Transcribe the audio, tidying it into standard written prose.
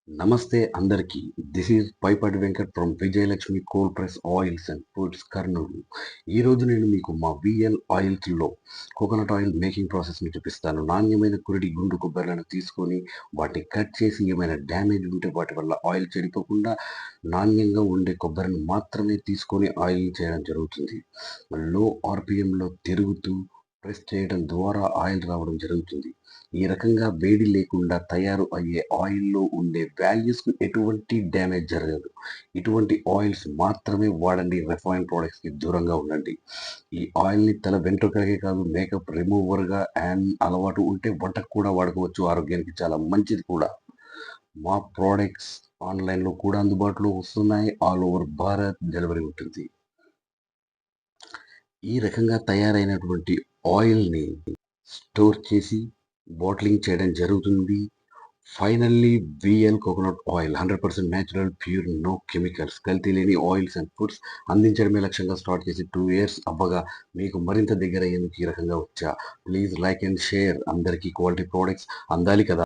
నమస్తే అందరికీ. This is Paipati Venkat from Vijayalakshmi cold press oils and foods Kurnool. ఈరోజు నేను మీకు మా విఎల్ ఆయిల్స్లో కోకోనట్ ఆయిల్ మేకింగ్ ప్రాసెస్ని చూపిస్తాను. నాణ్యమైన కురడి గుండు కొబ్బరిలను తీసుకొని వాటిని కట్ చేసి ఏమైనా డ్యామేజ్ ఉంటే వాటి వల్ల ఆయిల్ చెడిపోకుండా నాణ్యంగా ఉండే కొబ్బరిని మాత్రమే తీసుకొని ఆయిల్ చేయడం జరుగుతుంది. లో ఆర్పిఎంలో తిరుగుతూ ప్రెస్ చేయడం ద్వారా ఆయిల్ రావడం జరుగుతుంది. ఈ రకంగా వేడి లేకుండా తయారు అయ్యే ఆయిల్‌లో ఉండే వాల్యూస్‌కి ఎటువంటి డ్యామేజ్ జరగదు. ఇటువంటి ఆయిల్స్ మాత్రమే వాడండి. రిఫైన్డ్ ప్రొడక్ట్స్‌కి దూరంగా ఉండండి. ఈ ఆయిల్‌ని తల వెంట్రుకలకే కాదు మేకప్ రిమూవర్‌గా అండ్ అలవాటు ఉంటే వంటకు కూడా వాడుకోవచ్చు. ఆరోగ్యానికి చాలా మంచిది కూడా. మా ప్రొడక్ట్స్ ఆన్‌లైన్‌లో కూడా అందుబాటులో వస్తున్నాయి. ఆల్ ఓవర్ భారత్ డెలివరీ ఉంటుంది. ఈ రకంగా తయారైనటువంటి ఆయిల్‌ని స్టోర్ చేసి బాటిలింగ్ చేయడం జరుగుతుంది. Finally VL coconut oil 100% natural, pure, no chemicals, కల్తీ లేని ఆయిల్స్ అండ్ ఫుడ్స్ అందించడమే లక్ష్యంగా స్టార్ట్ చేసి 2 ఇయర్స్ అవ్వగా మీకు మరింత దగ్గర అయ్యేందుకు ఈ రకంగా వచ్చా. Please like and share. అందరికీ క్వాలిటీ ప్రొడక్ట్స్ అందాలి కదా!